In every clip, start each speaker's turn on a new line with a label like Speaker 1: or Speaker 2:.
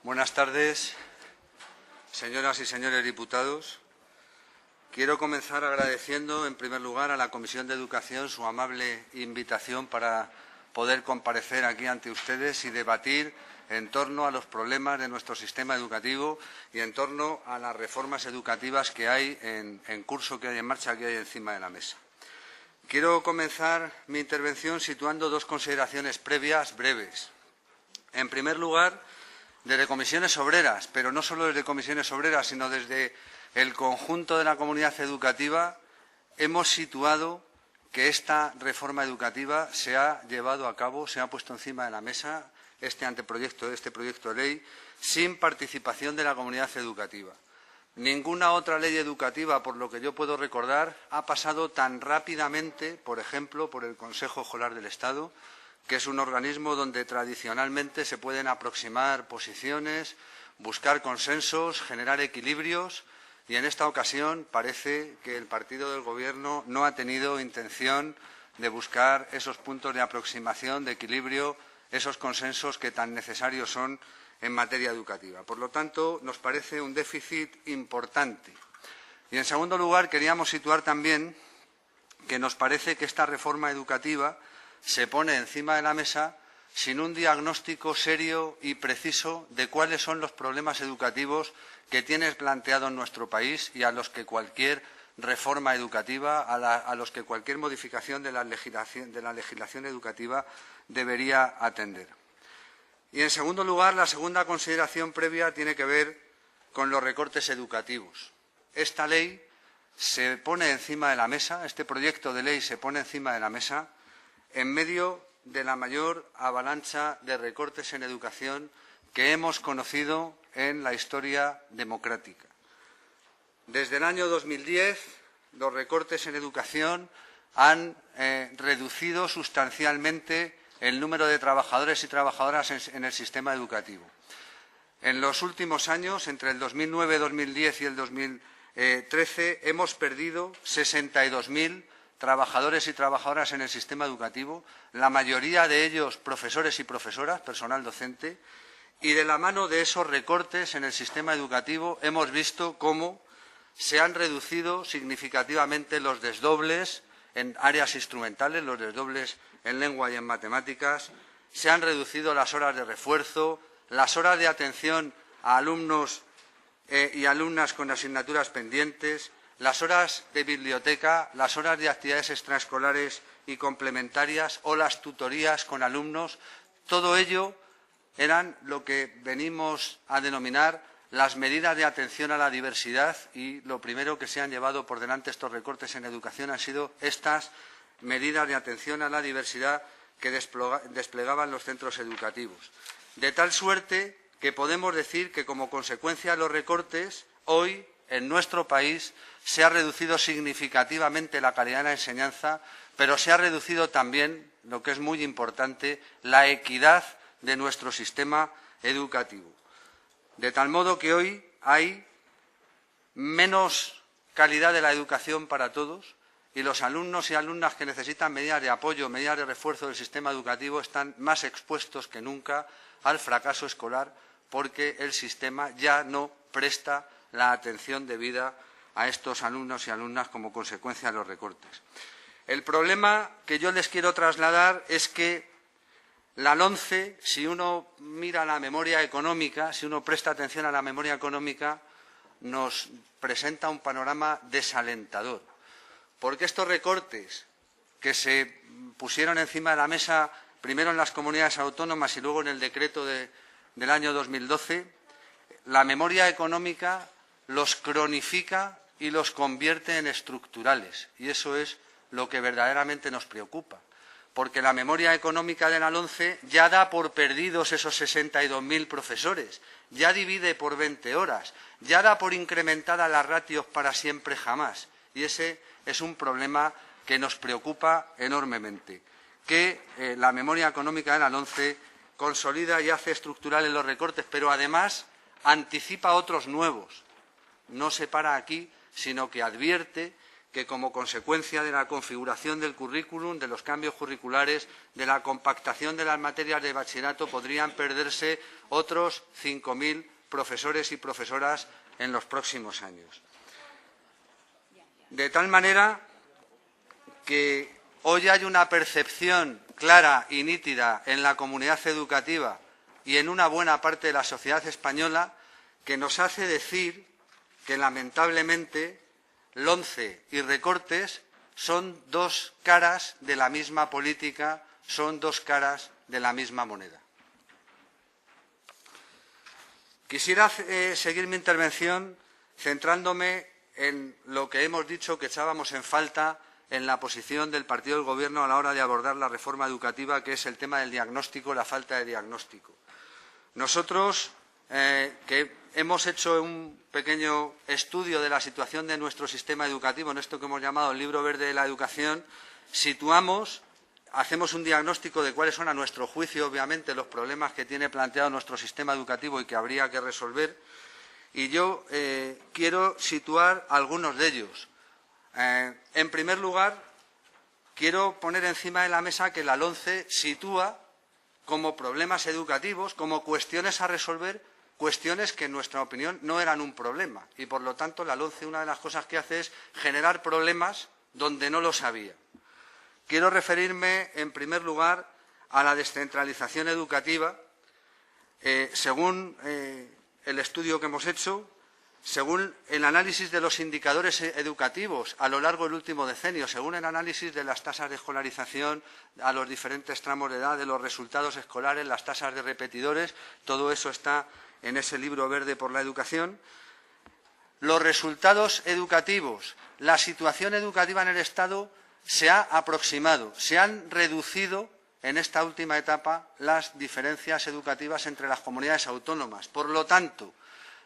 Speaker 1: Buenas tardes, señoras y señores diputados. Quiero comenzar agradeciendo, en primer lugar, a la Comisión de Educación su amable invitación para poder comparecer aquí ante ustedes y debatir en torno a los problemas de nuestro sistema educativo y en torno a las reformas educativas que hay en curso, que hay en marcha, que hay encima de la mesa. Quiero comenzar mi intervención situando dos consideraciones previas breves. En primer lugar, desde Comisiones Obreras, pero no solo desde Comisiones Obreras, sino desde el conjunto de la comunidad educativa, hemos situado que esta reforma educativa se ha llevado a cabo, se ha puesto encima de la mesa este proyecto de ley, sin participación de la comunidad educativa. Ninguna otra ley educativa, por lo que yo puedo recordar, ha pasado tan rápidamente, por ejemplo, por el Consejo Escolar del Estado, que es un organismo donde tradicionalmente se pueden aproximar posiciones, buscar consensos, generar equilibrios, y en esta ocasión parece que el partido del Gobierno no ha tenido intención de buscar esos puntos de aproximación, de equilibrio, esos consensos que tan necesarios son en materia educativa. Por lo tanto, nos parece un déficit importante. Y, en segundo lugar, queríamos situar también que nos parece que esta reforma educativa se pone encima de la mesa sin un diagnóstico serio y preciso de cuáles son los problemas educativos que tiene planteado en nuestro país y a los que cualquier reforma educativa, a los que cualquier modificación de la legislación educativa debería atender. Y, en segundo lugar, la segunda consideración previa tiene que ver con los recortes educativos. Esta ley se pone encima de la mesa, este proyecto de ley se pone encima de la mesa en medio de la mayor avalancha de recortes en educación que hemos conocido en la historia democrática. Desde el año 2010, los recortes en educación han reducido sustancialmente el número de trabajadores y trabajadoras en el sistema educativo. En los últimos años, entre el 2009, 2010 y el 2013, hemos perdido 62.000 trabajadores y trabajadoras en el sistema educativo, la mayoría de ellos profesores y profesoras, personal docente, y de la mano de esos recortes en el sistema educativo hemos visto cómo se han reducido significativamente los desdobles en áreas instrumentales, los desdobles en lengua y en matemáticas, se han reducido las horas de refuerzo, las horas de atención a alumnos y alumnas con asignaturas pendientes, las horas de biblioteca, las horas de actividades extraescolares y complementarias o las tutorías con alumnos. Todo ello eran lo que venimos a denominar las medidas de atención a la diversidad, y lo primero que se han llevado por delante estos recortes en educación han sido estas medidas de atención a la diversidad que desplegaban los centros educativos. De tal suerte que podemos decir que, como consecuencia de los recortes, hoy en nuestro país se ha reducido significativamente la calidad de la enseñanza, pero se ha reducido también, lo que es muy importante, la equidad de nuestro sistema educativo. De tal modo que hoy hay menos calidad de la educación para todos y los alumnos y alumnas que necesitan medidas de apoyo, medidas de refuerzo del sistema educativo están más expuestos que nunca al fracaso escolar, porque el sistema ya no presta la atención debida a estos alumnos y alumnas como consecuencia de los recortes. El problema que yo les quiero trasladar es que la LOMCE, si uno mira la memoria económica, si uno presta atención a la memoria económica, nos presenta un panorama desalentador, porque estos recortes que se pusieron encima de la mesa primero en las comunidades autónomas y luego en el decreto del año 2012, la memoria económica los cronifica y los convierte en estructurales, y eso es lo que verdaderamente nos preocupa, porque la memoria económica de la LOMCE ya da por perdidos esos 62.000 profesores, ya divide por 20 horas, ya da por incrementada las ratios para siempre jamás, y ese es un problema que nos preocupa enormemente, que la memoria económica de la LOMCE consolida y hace estructurales los recortes, pero además anticipa otros nuevos. No se para aquí, sino que advierte que como consecuencia de la configuración del currículum, de los cambios curriculares, de la compactación de las materias de bachillerato, podrían perderse otros 5.000 profesores y profesoras en los próximos años. De tal manera que hoy hay una percepción clara y nítida en la comunidad educativa y en una buena parte de la sociedad española que nos hace decir que, lamentablemente, LOMCE y recortes son dos caras de la misma política, son dos caras de la misma moneda. Quisiera seguir mi intervención centrándome en lo que hemos dicho que echábamos en falta en la posición del partido del Gobierno a la hora de abordar la reforma educativa, que es el tema del diagnóstico, la falta de diagnóstico. Nosotros, que hemos hecho un pequeño estudio de la situación de nuestro sistema educativo, en esto que hemos llamado el Libro Verde de la Educación, hacemos un diagnóstico de cuáles son, a nuestro juicio, obviamente, los problemas que tiene planteado nuestro sistema educativo y que habría que resolver. Y yo quiero situar algunos de ellos. En primer lugar, quiero poner encima de la mesa que la LOMCE sitúa como problemas educativos, como cuestiones a resolver, cuestiones que en nuestra opinión no eran un problema. Y, por lo tanto, la LOMCE una de las cosas que hace es generar problemas donde no los había. Quiero referirme, en primer lugar, a la descentralización educativa. Según el estudio que hemos hecho, según el análisis de los indicadores educativos a lo largo del último decenio, según el análisis de las tasas de escolarización a los diferentes tramos de edad, de los resultados escolares, las tasas de repetidores, todo eso está en ese Libro Verde por la Educación. Los resultados educativos, la situación educativa en el Estado se ha aproximado, se han reducido en esta última etapa las diferencias educativas entre las comunidades autónomas. Por lo tanto,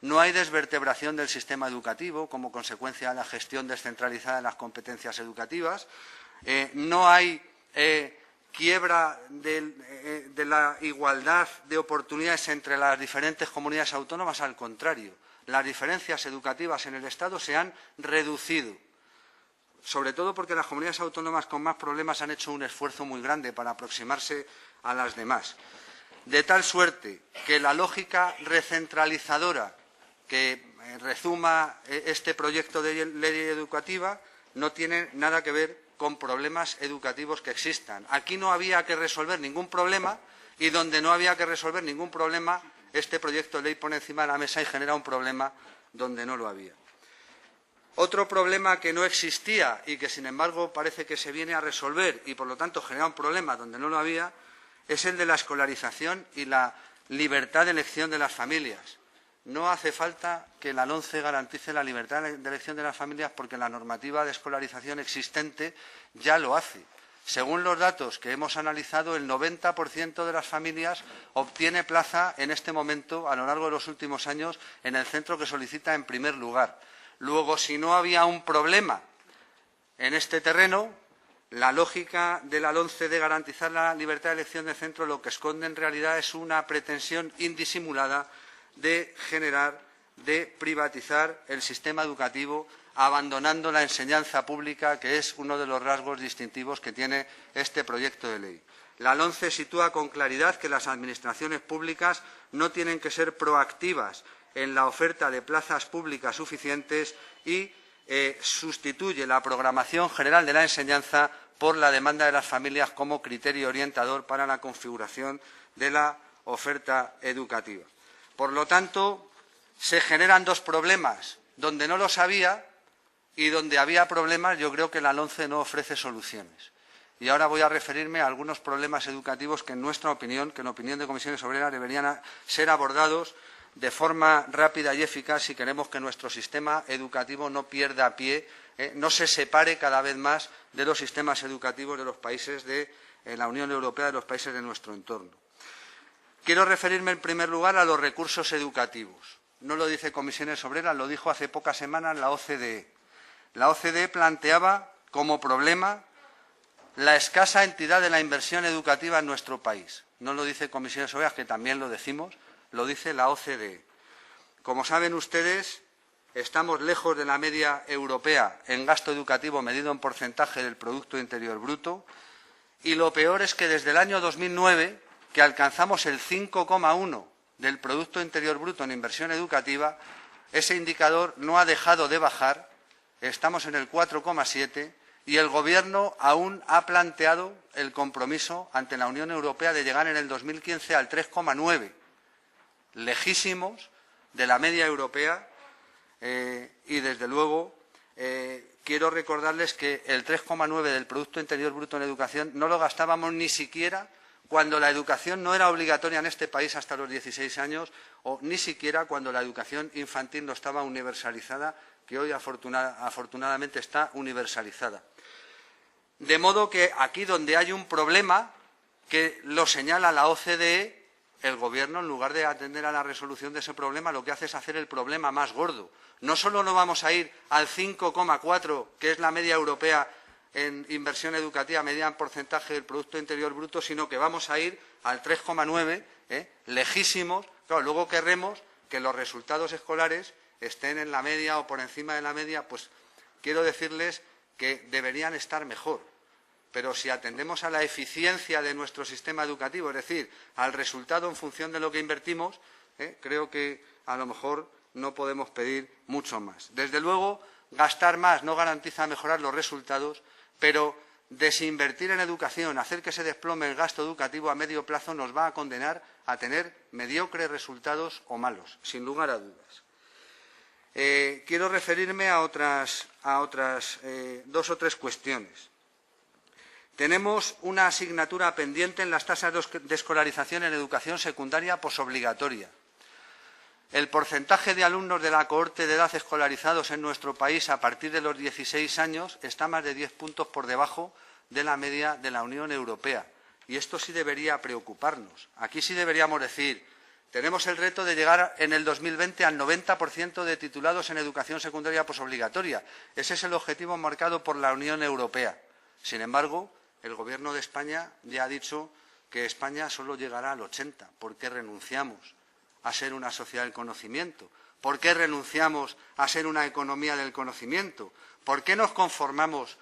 Speaker 1: no hay desvertebración del sistema educativo como consecuencia de la gestión descentralizada de las competencias educativas, no hay quiebra de la igualdad de oportunidades entre las diferentes comunidades autónomas, al contrario, las diferencias educativas en el Estado se han reducido, sobre todo porque las comunidades autónomas con más problemas han hecho un esfuerzo muy grande para aproximarse a las demás. De tal suerte que la lógica recentralizadora que rezuma este proyecto de ley educativa no tiene nada que ver con problemas educativos que existan. Aquí no había que resolver ningún problema y donde no había que resolver ningún problema, este proyecto de ley pone encima de la mesa y genera un problema donde no lo había. Otro problema que no existía y que, sin embargo, parece que se viene a resolver y, por lo tanto, genera un problema donde no lo había, es el de la escolarización y la libertad de elección de las familias. No hace falta que la LOMCE garantice la libertad de elección de las familias porque la normativa de escolarización existente ya lo hace. Según los datos que hemos analizado, el 90% de las familias obtiene plaza en este momento, a lo largo de los últimos años, en el centro que solicita en primer lugar. Luego, si no había un problema en este terreno, la lógica de la LOMCE de garantizar la libertad de elección de centro lo que esconde en realidad es una pretensión indisimulada de generar, de privatizar el sistema educativo, abandonando la enseñanza pública, que es uno de los rasgos distintivos que tiene este proyecto de ley. La LOMCE sitúa con claridad que las administraciones públicas no tienen que ser proactivas en la oferta de plazas públicas suficientes y sustituye la programación general de la enseñanza por la demanda de las familias como criterio orientador para la configuración de la oferta educativa. Por lo tanto, se generan dos problemas. Donde no los había y donde había problemas, yo creo que la LOMCE no ofrece soluciones. Y ahora voy a referirme a algunos problemas educativos que, en nuestra opinión, que en opinión de Comisiones Obreras, deberían ser abordados de forma rápida y eficaz si queremos que nuestro sistema educativo no pierda pie, no se separe cada vez más de los sistemas educativos de los países de la Unión Europea, de los países de nuestro entorno. Quiero referirme, en primer lugar, a los recursos educativos. No lo dice Comisiones Obreras, lo dijo hace pocas semanas la OCDE. La OCDE planteaba como problema la escasa entidad de la inversión educativa en nuestro país. No lo dice Comisiones Obreras, que también lo decimos, lo dice la OCDE. Como saben ustedes, estamos lejos de la media europea en gasto educativo medido en porcentaje del Producto Interior Bruto, y lo peor es que desde el año 2009, que alcanzamos el 5,1 del Producto Interior Bruto en inversión educativa, ese indicador no ha dejado de bajar, estamos en el 4,7 y el Gobierno aún ha planteado el compromiso ante la Unión Europea de llegar en el 2015 al 3,9, lejísimos de la media europea. Y, desde luego, quiero recordarles que el 3,9 del Producto Interior Bruto en educación no lo gastábamos ni siquiera cuando la educación no era obligatoria en este país hasta los 16 años, o ni siquiera cuando la educación infantil no estaba universalizada, que hoy afortunadamente está universalizada. De modo que aquí donde hay un problema, que lo señala la OCDE, el Gobierno, en lugar de atender a la resolución de ese problema, lo que hace es hacer el problema más gordo. No solo no vamos a ir al 5,4, que es la media europea en inversión educativa medida en porcentaje del Producto Interior Bruto, sino que vamos a ir al 3,9, lejísimos. Claro, luego querremos que los resultados escolares estén en la media o por encima de la media, pues quiero decirles que deberían estar mejor. Pero si atendemos a la eficiencia de nuestro sistema educativo, es decir, al resultado en función de lo que invertimos, creo que a lo mejor no podemos pedir mucho más. Desde luego, gastar más no garantiza mejorar los resultados, pero desinvertir en educación, hacer que se desplome el gasto educativo a medio plazo, nos va a condenar a tener mediocres resultados o malos, sin lugar a dudas. Quiero referirme a otras dos o tres cuestiones. Tenemos una asignatura pendiente en las tasas de escolarización en educación secundaria posobligatoria. El porcentaje de alumnos de la cohorte de edad escolarizados en nuestro país a partir de los 16 años está más de 10 puntos por debajo de la media de la Unión Europea. Y esto sí debería preocuparnos. Aquí sí deberíamos decir, tenemos el reto de llegar en el 2020 al 90% de titulados en educación secundaria posobligatoria. Ese es el objetivo marcado por la Unión Europea. Sin embargo, el Gobierno de España ya ha dicho que España solo llegará al 80%. ¿Por qué renunciamos a ser una sociedad del conocimiento? ¿Por qué renunciamos a ser una economía del conocimiento? ¿Por qué nos conformamos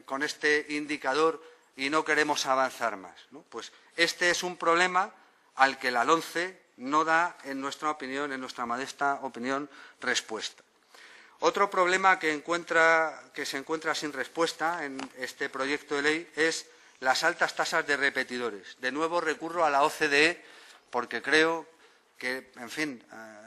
Speaker 1: con este indicador y no queremos avanzar más, ¿no? Pues este es un problema al que la LOMCE no da, en nuestra opinión, en nuestra modesta opinión, respuesta. Otro problema que se encuentra sin respuesta en este proyecto de ley es las altas tasas de repetidores. De nuevo recurro a la OCDE porque creo que, en fin,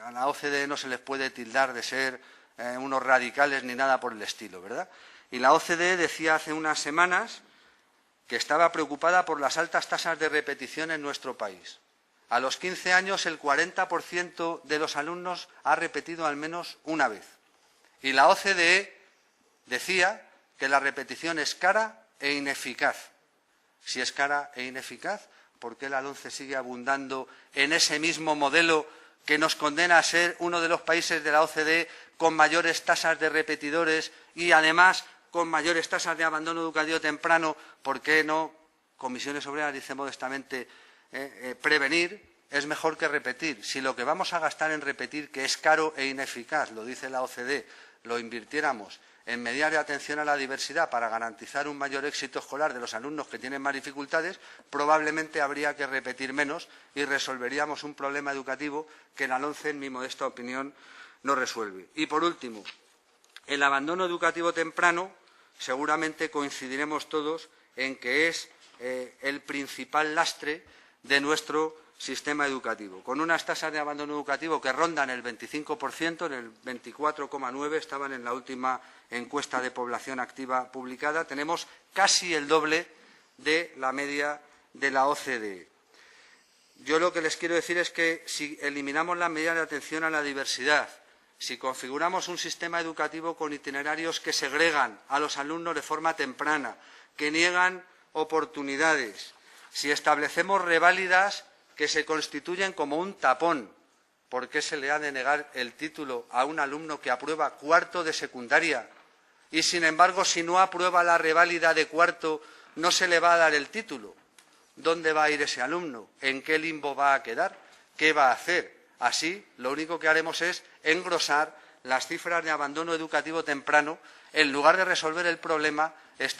Speaker 1: a la OCDE no se les puede tildar de ser unos radicales ni nada por el estilo, ¿verdad? Y la OCDE decía hace unas semanas que estaba preocupada por las altas tasas de repetición en nuestro país. A los 15 años el 40% de los alumnos ha repetido al menos una vez. Y la OCDE decía que la repetición es cara e ineficaz. Si es cara e ineficaz, ¿por qué la LOMCE sigue abundando en ese mismo modelo que nos condena a ser uno de los países de la OCDE con mayores tasas de repetidores y, además, con mayores tasas de abandono educativo temprano? ¿Por qué no? Comisiones Obreras dice modestamente, prevenir es mejor que repetir. Si lo que vamos a gastar en repetir, que es caro e ineficaz, lo dice la OCDE, lo invirtiéramos en medidas de atención a la diversidad para garantizar un mayor éxito escolar de los alumnos que tienen más dificultades, probablemente habría que repetir menos y resolveríamos un problema educativo que la LOMCE, en mi modesta opinión, no resuelve. Y, por último, el abandono educativo temprano, seguramente coincidiremos todos en que es el principal lastre de nuestro sistema educativo, con unas tasas de abandono educativo que rondan el 25%, en el 24,9%, estaban en la última encuesta de población activa publicada. Tenemos casi el doble de la media de la OCDE. Yo lo que les quiero decir es que si eliminamos las medidas de atención a la diversidad, si configuramos un sistema educativo con itinerarios que segregan a los alumnos de forma temprana, que niegan oportunidades, si establecemos reválidas que se constituyen como un tapón, ¿por qué se le ha de negar el título a un alumno que aprueba cuarto de secundaria y, sin embargo, si no aprueba la reválida de cuarto, no se le va a dar el título? ¿Dónde va a ir ese alumno? ¿En qué limbo va a quedar? ¿Qué va a hacer? Así, lo único que haremos es engrosar las cifras de abandono educativo temprano, en lugar de resolver el problema, está